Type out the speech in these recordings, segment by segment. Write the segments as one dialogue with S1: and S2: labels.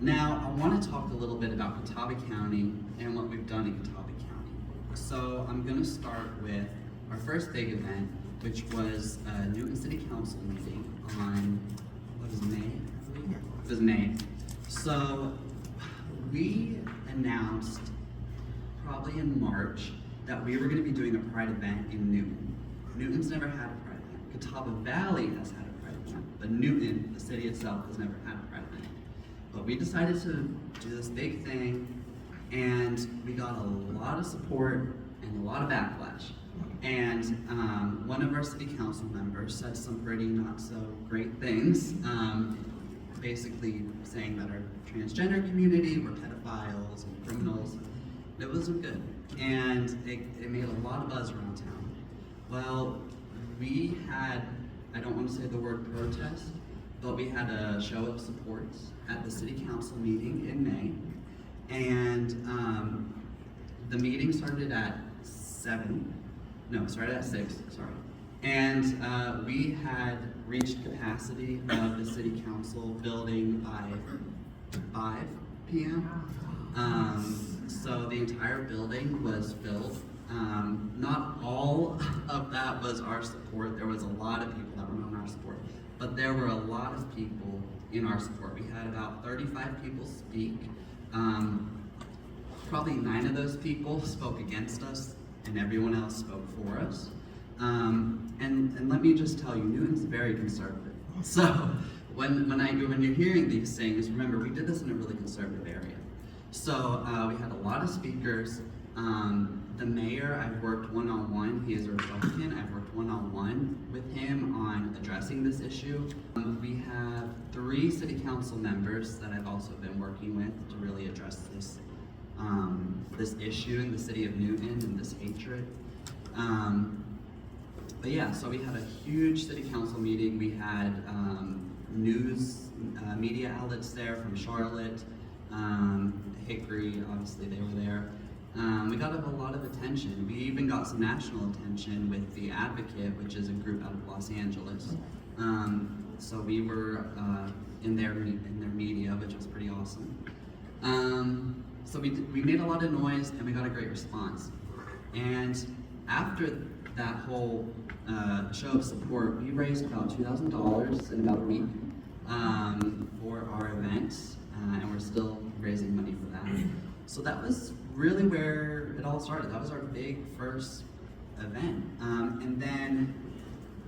S1: Now, I want to talk a little bit about Catawba County and what we've done in Catawba County. So I'm going to start with our first big event, which was a Newton City Council meeting on, what was May? It was May. So we announced probably in March that we were going to be doing a Pride event in Newton. Newton's never had a Pride event. Catawba Valley has had a Pride event, but Newton, the city itself, has never had a Pride event. But we decided to do this big thing, and we got a lot of support and a lot of backlash. And one of our city council members said some pretty not so great things, basically saying that our transgender community were pedophiles and criminals. It wasn't good, and it made a lot of buzz around town. Well, we had, I don't want to say the word protest, but we had a show of support at the city council meeting in May, and the meeting started at 6, sorry. And we had reached capacity of the city council building by 5 p.m. So the entire building was filled. Not all of that was our support. There was a lot of people that were on our support, but there were a lot of people in our support. We had about 35 people speak. Probably 9 of those people spoke against us, and everyone else spoke for us. And let me just tell you, Newton's very conservative. So when you're hearing these things, remember, we did this in a really conservative area. So we had a lot of speakers. The mayor, I've worked one-on-one. He is a Republican. I've worked one-on-one with him on addressing this issue. We have 3 city council members that I've also been working with to really address this issue in the city of Newton and this hatred. But yeah, so we had a huge city council meeting. We had news media outlets there from Charlotte, Hickory, obviously they were there. We got a lot of attention. We even got some national attention with The Advocate, which is a group out of Los Angeles. So we were in their media, which was pretty awesome. So we made a lot of noise, and we got a great response. And after that whole show of support, we raised about $2,000 in about a week for our event, and we're still raising money for that. So that was really where it all started. That was our big first event. And then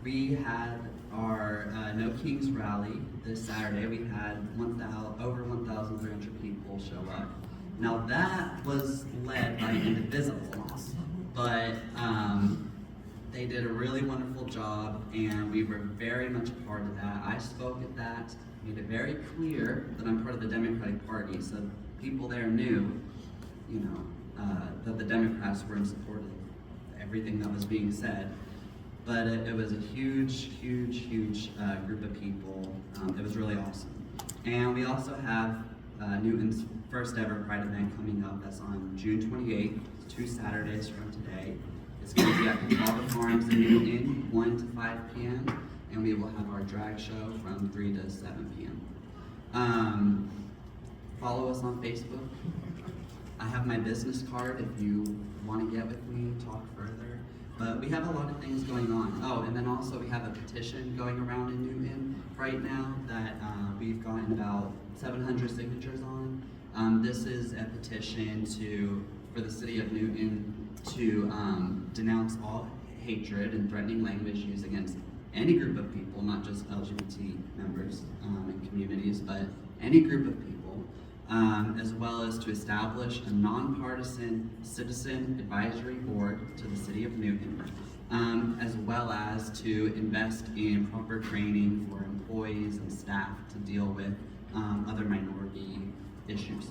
S1: we had our No Kings rally this Saturday. We had over 1,300 people show up. Now that was led by Indivisibles, but they did a really wonderful job, and we were very much a part of that. I spoke at that, made it very clear that I'm part of the Democratic Party, so people there knew, that the Democrats were in support of everything that was being said. But it was a huge group of people. It was really awesome. And we also have Newton's first ever Pride event coming up. That's on June 28th, 2 Saturdays from today. It's going to be at Catawba Farms in Newton, 1 to 5 p.m. And we will have our drag show from 3 to 7 p.m. Follow us on Facebook. I have my business card if you want to get with me, talk further. But we have a lot of things going on. Oh, and then also we have a petition going around in Newton right now that we've gotten about 700 signatures on. This is a petition for the city of Newton to denounce all hatred and threatening language used against any group of people, not just LGBT members and communities, but any group of people. As well as to establish a nonpartisan citizen advisory board to the city of Newton, as well as to invest in proper training for employees and staff to deal with other minority issues.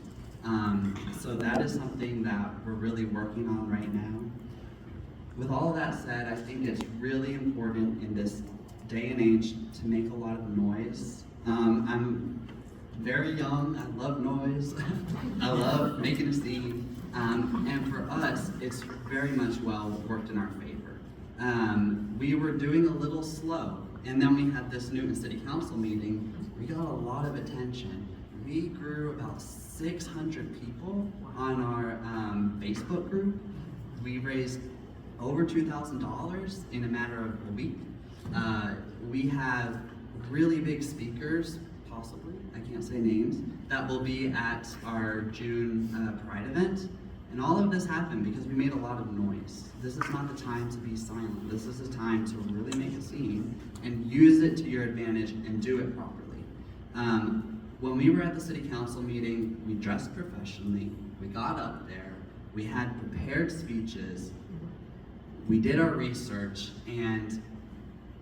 S1: So that is something that we're really working on right now. With all of that said, I think it's really important in this day and age to make a lot of noise. I'm very young, I love noise, I love making a scene, and for us, it's very much well worked in our favor. We were doing a little slow, and then we had this Newton City Council meeting. We got a lot of attention. We we grew about 600 people on our Facebook group. We raised over $2,000 in a matter of a week. We have really big speakers, possibly, I can't say names, that will be at our June Pride event. And all of this happened because we made a lot of noise. This is not the time to be silent. This is the time to really make a scene and use it to your advantage and do it properly. When we were at the city council meeting, we dressed professionally, we got up there, we had prepared speeches, we did our research, and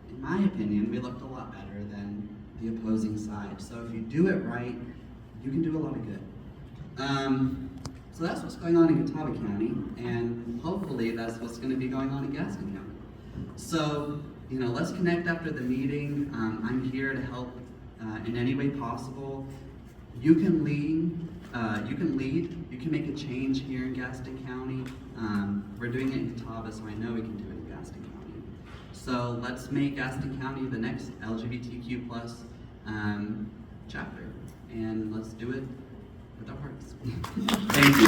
S1: in my opinion, we looked a lot better than the opposing side. So if you do it right, you can do a lot of good. So that's what's going on in Catawba County, and hopefully that's what's going to be going on in Gaston County. So, let's connect after the meeting. I'm here to help in any way possible. You can lead, you can make a change here in Gaston County. We're doing it in Catawba, so I know we can do it in Gaston County. So let's make Gaston County the next LGBTQ plus chapter, and let's do it with our hearts. Thank you.